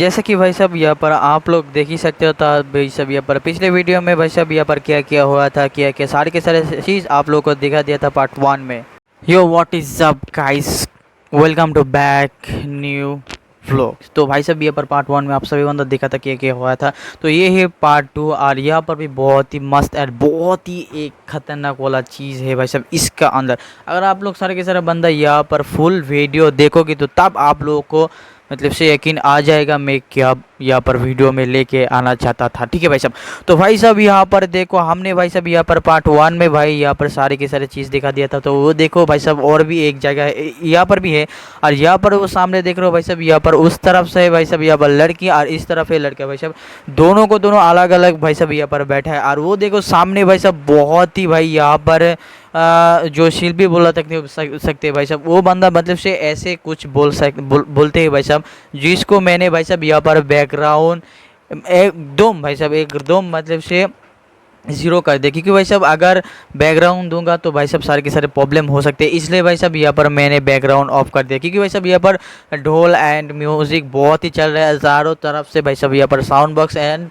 जैसे कि भाई साहब यहाँ पर आप लोग देख ही सकते हो था भाई साहब यहाँ पर पिछले वीडियो में भाई साहब यहाँ पर क्या क्या हुआ था, क्या क्या सारे के सारे चीज़ आप लोग को दिखा दिया था पार्ट 1 में। Yo what is up guys, welcome to back new vlog. तो भाई साहब यहाँ पर पार्ट 1 में आप सभी बंदा देखा था क्या क्या हुआ था। तो ये है पार्ट 2 और यहाँ पर भी बहुत ही मस्त और बहुत ही एक खतरनाक वाला चीज़ है भाई साहब इसका अंदर। अगर आप लोग सारे के सारे बंदा यहाँ पर फुल वीडियो देखोगे तो तब आप लोगों को मतलब से यकीन आ जाएगा मैं क्या यहाँ पर वीडियो में लेके आना चाहता था। ठीक है भाई साहब। तो भाई साहब यहाँ पर देखो हमने भाई साहब यहाँ पर पार्ट 1 में भाई यहाँ पर सारे के सारे चीज़ दिखा दिया था। तो वो देखो भाई साहब और भी एक जगह है, यहाँ पर भी है और यहाँ पर वो सामने देख रहे हो भाई साहब यहाँ पर उस तरफ से है भाई साहब यहाँ पर लड़की और इस तरफ है लड़का। भाई साहब दोनों को दोनों अलग अलग भाई साहब यहाँ पर बैठा है और वो देखो सामने भाई साहब बहुत ही भाई यहाँ पर जो शिल्पी बोला सकते भाई साहब वो बंदा मतलब से ऐसे कुछ बोलते हैं भाई साहब जिसको मैंने भाई साहब यहाँ पर बैकग्राउंड एकदम भाई साहब एकदम मतलब से ज़ीरो कर दे, क्योंकि भाई साहब अगर बैकग्राउंड दूंगा तो भाई साहब सारे के सारे प्रॉब्लम हो सकते हैं। इसलिए भाई साहब यहाँ पर मैंने बैकग्राउंड ऑफ कर दिया, क्योंकि भाई साहब यहाँ पर ढोल एंड म्यूज़िक बहुत ही चल रहा है चारों तरफ से भाई साहब यहाँ पर साउंड बॉक्स एंड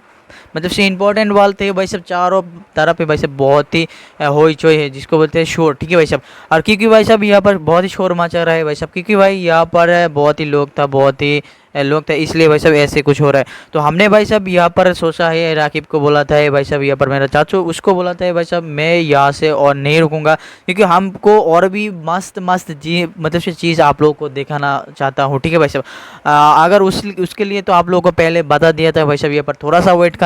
मतलब से इंपॉर्टेंट वाल थे भाई साहब चारों तरफ पे भाई साहब बहुत ही होई चोई है जिसको बोलते हैं शोर। ठीक है भाई साहब। और क्योंकि भाई साहब यहाँ पर बहुत ही शोर मचा रहा है भाई साहब, क्योंकि भाई यहाँ पर बहुत ही लोग था बहुत ही लोग था इसलिए भाई साहब ऐसे कुछ हो रहा है। तो हमने भाई साहब यहाँ पर सोचा है राकिब को बोला था भाई साहब यहाँ पर मेरा चाचू उसको बोला था भाई साहब मैं यहाँ से और नहीं रुकूंगा, क्योंकि हमको और भी मस्त मस्त जी मतलब से चीज़ आप लोगों को दिखाना चाहता हूँ। ठीक है भाई साहब। अगर उसके लिए तो आप लोगों को पहले बता दिया था भाई साहब यहाँ पर थोड़ा सा वेट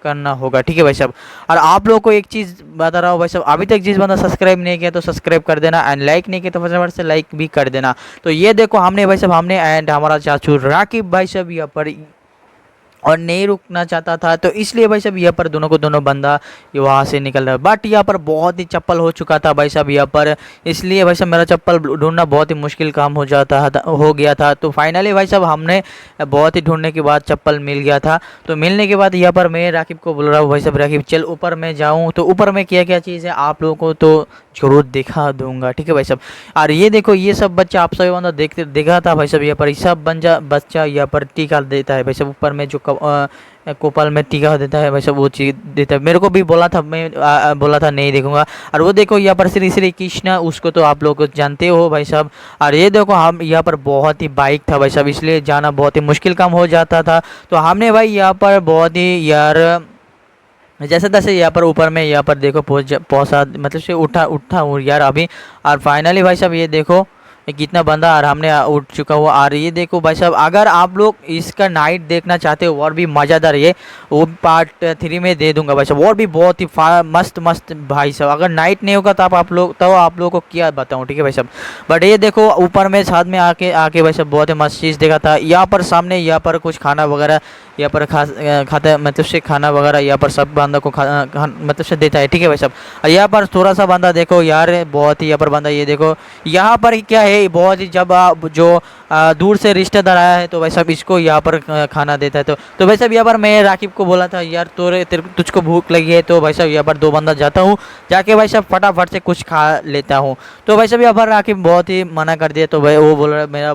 करना होगा। ठीक है भाई साहब। और आप लोगों को एक चीज़ बता रहा हूँ भाई साहब, अभी तक जिस बंदा सब्सक्राइब नहीं किया तो सब्सक्राइब कर देना एंड लाइक नहीं किया तो फटाफट से लाइक भी कर देना। तो ये देखो हमने भाई साहब हमने एंड हमारा चाचू राकिब भाई साहब यहाँ पर और नहीं रुकना चाहता था, तो इसलिए भाई साहब यहाँ पर दोनों को दोनों बंदा वहाँ से निकल रहा है। बट यहाँ पर बहुत ही चप्पल हो चुका था भाई साहब यहाँ पर, इसलिए भाई साहब मेरा चप्पल ढूंढना बहुत ही मुश्किल काम हो गया था। तो फाइनली भाई साहब हमने बहुत ही ढूंढने के बाद चप्पल मिल गया था। तो मिलने के बाद यहाँ पर मैं राकिब को बोल रहा हूँ भाई साहब राकिब चल ऊपर में जाऊँ। तो ऊपर में क्या क्या चीज़ है आप लोगों को तो जरूर दिखा दूंगा। ठीक है भाई साहब। और ये देखो ये सब बच्चा आप सभी बंदा देखा था भाई साहब यहाँ पर सब बच्चा यहाँ पर टीका देता है भाई साहब ऊपर में जो कोपल में टीका देता है भाई साहब वो चीज़ देता है। मेरे को भी बोला था मैं बोला था नहीं देखूंगा। और वो देखो यहाँ पर श्री श्री कृष्णा उसको तो आप लोग जानते हो भाई साहब। और ये देखो हम यहाँ पर बहुत ही बाइक था भाई साहब इसलिए जाना बहुत ही मुश्किल काम हो जाता था। तो हमने भाई यहाँ पर बहुत ही यार जैसे तैसे यहाँ पर ऊपर में यहाँ पर देखो पहुँचा मतलब से उठा हूँ यार अभी। और फाइनली भाई साहब ये देखो कितना बंदा और हमने उठ चुका हुआ। और ये देखो भाई साहब अगर आप लोग इसका नाइट देखना चाहते हो और भी मज़ेदार ये वो पार्ट 3 में दे दूंगा भाई साहब और भी बहुत ही मस्त मस्त भाई साहब। अगर नाइट नहीं होगा तो आप लोगों को क्या बताऊं। ठीक है भाई साहब। बट ये देखो ऊपर में साथ में आके भाई साहब बहुत ही मस्त चीज़ देखा था। यहाँ पर सामने यहाँ पर कुछ खाना वगैरह यहाँ पर खाता मतलब से खाना वगैरह यहाँ पर सब बंदा को मतलब से देता है। ठीक है भाई साहब। और यहाँ पर थोड़ा सा बंदा देखो यार बहुत ही यहाँ पर बंदा ये देखो यहाँ पर क्या है बहुत ही जब जो दूर से रिश्तेदार आया है तो भाई साहब इसको यहाँ पर खाना देता है। तो भाई साहब यहाँ पर मैं राकिब को बोला था यार तुझको भूख लगी है तो भाई साहब यहाँ पर 2 बंदा जाता हूँ जाके भाई साहब फटाफट से कुछ खा लेता हूँ। तो भाई साहब यहाँ पर राकिब बहुत ही मना कर दिया। तो भाई वो बोल रहा मेरा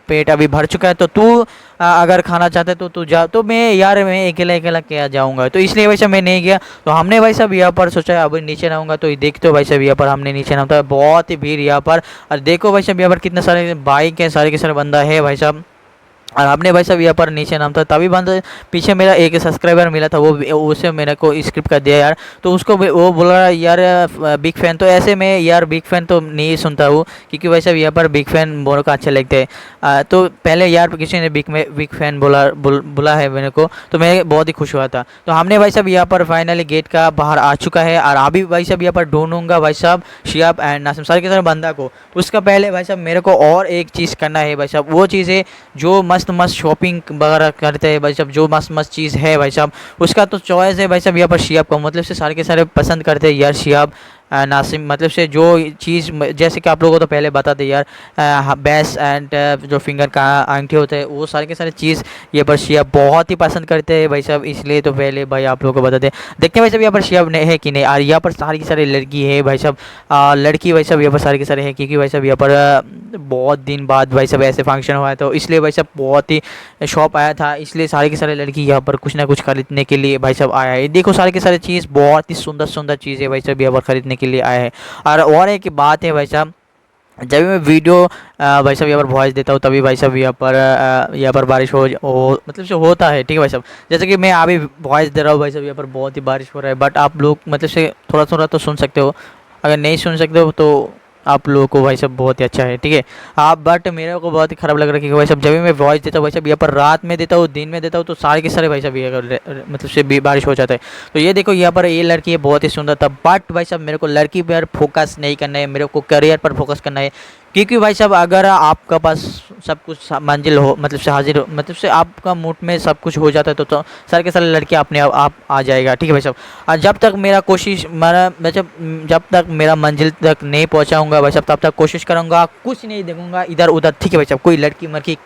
पेट अभी भर चुका है तो तू अगर खाना चाहते तो तू जा। तो मैं अकेला क्या जाऊँगा, तो इसलिए भाई साहब मैं नहीं गया। तो हमने भाई साहब यहाँ पर सोचा अभी नीचे रहूँगा। तो देखते हो भाई साहब यहाँ पर हमने नीचे नामता बहुत ही भीड़ यहाँ पर। और देखो भाई साहब यहाँ पर कितने सारे बाइक हैं सारे के सारे बंदा है भाई साहब। और हमने भाई साहब यहाँ पर नीचे नाम था तभी बंद पीछे मेरा एक सब्सक्राइबर मिला था वो उसे मेरे को स्क्रिप्ट कर दिया यार। तो उसको वो बोला यार बिग फैन। तो ऐसे में यार बिग फैन तो नहीं सुनता हूँ क्योंकि भाई साहब यहाँ पर बिग फैन मेरे को अच्छे लगते हैं। तो पहले यार किसी ने बिग फैन बोला है मेरे को तो मैं बहुत ही खुश हुआ था। तो हमने भाई साहब यहाँ पर फाइनली गेट का बाहर आ चुका है और अभी भाई साहब यहाँ पर ढूंढूंगा भाई साहब शियाब एंड नासिम सारे के सारे बंदा को। उसका पहले भाई साहब मेरे को और एक चीज़ करना है भाई साहब वो चीज़ है जो मस्त शॉपिंग वगैरह करते हैं भाई साहब जो मस्त चीज़ है भाई साहब उसका तो चॉइस है भाई साहब यहाँ पर शियाब का मतलब से सारे के सारे पसंद करते हैं यार शियाब नासिम मतलब से जो चीज़ जैसे कि आप लोगों को तो पहले बता दें यार, बेस एंड जो फिंगर का अंगूठे होते हैं वो सारे के सारे चीज़ ये पर शिया बहुत ही पसंद करते हैं भाई साहब, इसलिए तो पहले भाई आप लोगों को बता दें। देखते हैं भाई साहब यहाँ पर शिया है कि नहीं। और यहाँ पर सारी की सारी लड़की है भाई साहब, लड़की भाई साहब यहाँ पर सारे के सारे है, क्योंकि भाई साहब यहाँ पर बहुत दिन बाद भाई साहब ऐसे फंक्शन हुआ है, तो इसलिए भाई साहब बहुत ही शॉप आया था, इसलिए सारे के सारे लड़की यहाँ पर कुछ ना कुछ खरीदने के लिए भाई साहब आया है। देखो सारे के सारे चीज़ बहुत ही सुंदर सुंदर चीज़ें भाई साहब यहाँ पर खरीदने के लिए आया है। और एक बात है भाई साहब, जब भी मैं वीडियो भाई साहब यहाँ पर वॉइस देता हूँ तभी भाई साहब यहाँ पर बारिश हो मतलब से होता है, ठीक है भाई साहब। जैसे कि मैं अभी वॉइस दे रहा हूँ भाई साहब, यहाँ पर बहुत ही बारिश हो रहा है, बट आप लोग मतलब से थोड़ा थोड़ा तो सुन सकते हो, अगर नहीं सुन सकते हो तो आप लोगों को भाई साहब बहुत ही अच्छा है, ठीक है। आप बट मेरे को बहुत ही ख़राब लग रहा है कि भाई साहब जब भी मैं वॉइस देता हूँ भाई साहब यहाँ पर रात में देता हूँ दिन में देता हूँ तो सारे के सारे भाई साहब ये मतलब से बारिश हो जाता है। तो ये देखो यहाँ पर ये लड़की है बहुत ही सुंदर था, बट भाई साहब मेरे को लड़की पर फोकस नहीं करना है, मेरे को करियर पर फोकस करना है। क्योंकि भाई साहब अगर आपका पास सब कुछ मंजिल हो मतलब से हाजिर हो मतलब से आपका मूड में सब कुछ हो जाता है तो सारे के सारे लड़के अपने आप आ जाएगा, ठीक है भाई साहब। और जब तक मेरा कोशिश मेरा मतलब जब तक मेरा मंजिल तक नहीं पहुंचाऊंगा भाई साहब तब तक कोशिश करूंगा, कुछ नहीं देखूंगा इधर उधर, ठीक है भाई साहब। कोई लड़की मड़की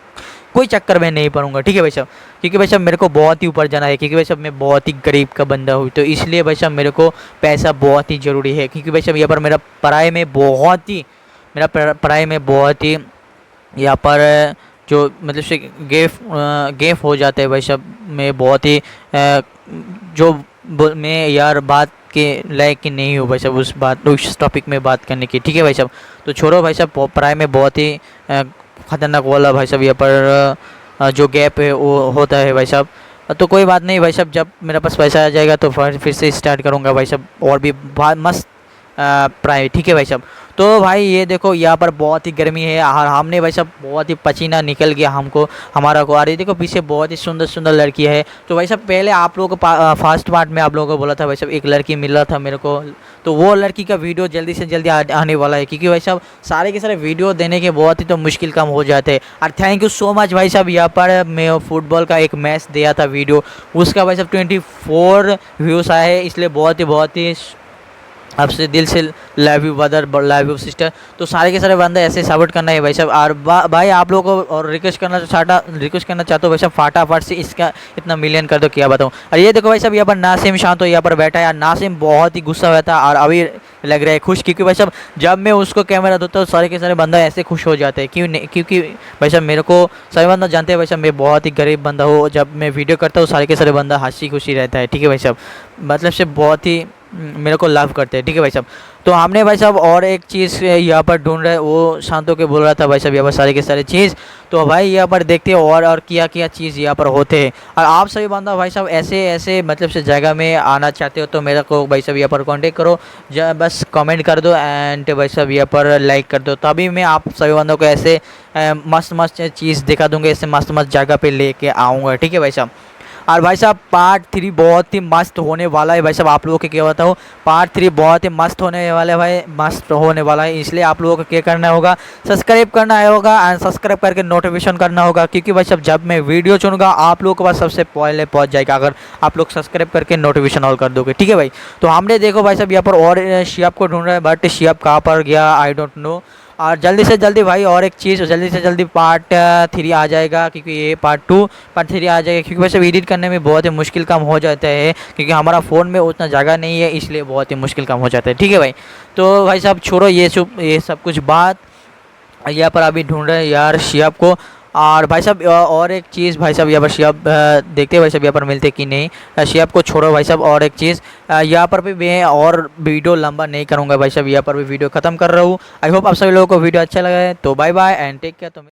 कोई चक्कर में नहीं पड़ूंगा, ठीक है भाई साहब। क्योंकि भाई साहब मेरे को बहुत ही ऊपर जाना है, क्योंकि भाई साहब मैं बहुत ही गरीब का बंदा हूँ, तो इसलिए भाई साहब मेरे को पैसा बहुत ही ज़रूरी है। क्योंकि भाई साहब यहाँ पर मेरा पढ़ाई में बहुत ही यहाँ पर जो मतलब से गेफ हो जाता है भाई साहब, मैं बहुत ही मैं यार बात के लायक की नहीं हूँ भाई साहब उस टॉपिक में बात करने की, ठीक है भाई साहब। तो छोड़ो भाई साहब, पढ़ाई में बहुत ही ख़तरनाक वाला भाई साहब यहाँ पर जो गैप है वो होता है भाई साहब। तो कोई बात नहीं भाई साहब, जब मेरे पास पैसा आ जाएगा तो फिर से स्टार्ट करूँगा भाई साहब, और भी मस्त पढ़ाई, ठीक है भाई साहब। तो भाई ये देखो यहाँ पर बहुत ही गर्मी है और हमने भाई साहब बहुत ही पसीना निकल गया हमको हमारा को। और ये देखो पीछे बहुत ही सुंदर सुंदर लड़की है। तो भाई साहब पहले आप लोगों को फर्स्ट पार्ट में आप लोगों को बोला था भाई साहब एक लड़की मिल रहा था मेरे को, तो वो लड़की का वीडियो जल्दी से जल्दी आने वाला है, क्योंकि भाई साहब सारे के सारे वीडियो देने के बहुत ही तो मुश्किल काम हो जाते हैं। और थैंक यू सो मच भाई साहब, यहाँ पर मैं फुटबॉल का एक मैच दिया था वीडियो, उसका भाई साहब 24 व्यूज़ आए हैं, इसलिए बहुत ही आपसे दिल से love you brother, love you sister. तो सारे के सारे बंदे ऐसे सपोर्ट करना है भाई साहब। और भाई आप लोगों को और रिक्वेस्ट करना चाहता हूँ भाई साहब फटाफट से इसका इतना मिलियन कर दो, क्या बताऊँ। और ये देखो भाई साहब यहाँ पर नासिम शांत यहाँ पर बैठा है, यार नासिम बहुत ही गुस्सा हुआ था और अभी लग रहा है खुश, क्योंकि भाई साहब जब मैं उसको कैमरा देता हूँ सारे के सारे बंदा ऐसे खुश हो जाते हैं। क्योंकि भाई साहब मेरे को सारे बंदा जानते हैं भाई साहब मैं बहुत ही गरीब बंदा हूँ, जब मैं वीडियो करता हूँ सारे के सारे बंदा हंसी खुशी रहता है, ठीक है भाई साहब। मतलब से बहुत ही मेरे को लव करते हैं, ठीक है भाई साहब। तो हमने भाई साहब और एक चीज़ यहाँ पर ढूंढ रहे, वो शांतों के बोल रहा था भाई साहब यहाँ पर सारे के सारे चीज़। तो भाई यहाँ पर देखते हैं और क्या चीज़ यहाँ पर होते हैं। और आप सभी बंदा भाई साहब ऐसे मतलब से जगह में आना चाहते हो तो मेरे को भाई साहब यहाँ पर कांटेक्ट करो, बस कमेंट कर दो एंड भाई साहब यहाँ पर लाइक कर दो, तभी मैं आप सभी बंदों को ऐसे मस्त चीज़ दिखा दूँगा, ऐसे मस्त जगह पर लेके आऊँगा, ठीक है भाई साहब। और भाई साहब पार्ट 3 बहुत ही मस्त होने वाला है भाई साहब, आप लोगों को क्या बताऊँ, पार्ट 3 बहुत ही मस्त होने वाला है भाई, मस्त होने वाला है। इसलिए आप लोगों को क्या करना होगा, सब्सक्राइब करना होगा एंड सब्सक्राइब करके नोटिफिकेशन करना होगा, क्योंकि भाई साहब जब मैं वीडियो चुनूंगा आप लोगों के पास सबसे पहले पहुंच जाएगा, अगर आप लोग सब्सक्राइब करके नोटिफिकेशन ऑल कर दोगे, ठीक है भाई। तो हमने देखो भाई साहब यहाँ पर और शियाब को ढूंढ रहा है, बट शियाब कहाँ पर गया आई डोंट नो। और जल्दी से जल्दी भाई और एक चीज़, जल्दी से जल्दी पार्ट 3 आ जाएगा, क्योंकि ये पार्ट 3 आ जाएगा, क्योंकि वैसे एडिट करने में बहुत ही मुश्किल काम हो जाता है, क्योंकि हमारा फ़ोन में उतना जगह नहीं है, इसलिए बहुत ही मुश्किल काम हो जाता है, ठीक है भाई। तो भाई साहब छोड़ो ये सब कुछ बात, यहाँ पर अभी ढूंढ रहे हैं यार शियाब को। और भाई साहब और एक चीज़ भाई साहब यहाँ पर शियाब देखते हैं भाई साहब यहाँ पर मिलते कि नहीं। शियाब को छोड़ो भाई साहब, और एक चीज़ यहाँ पर भी मैं और वीडियो लंबा नहीं करूँगा भाई साहब, यहाँ पर भी वीडियो ख़त्म कर रहा हूँ। आई होप आप सभी लोगों को वीडियो अच्छा लगा है, तो bye bye and take care. तो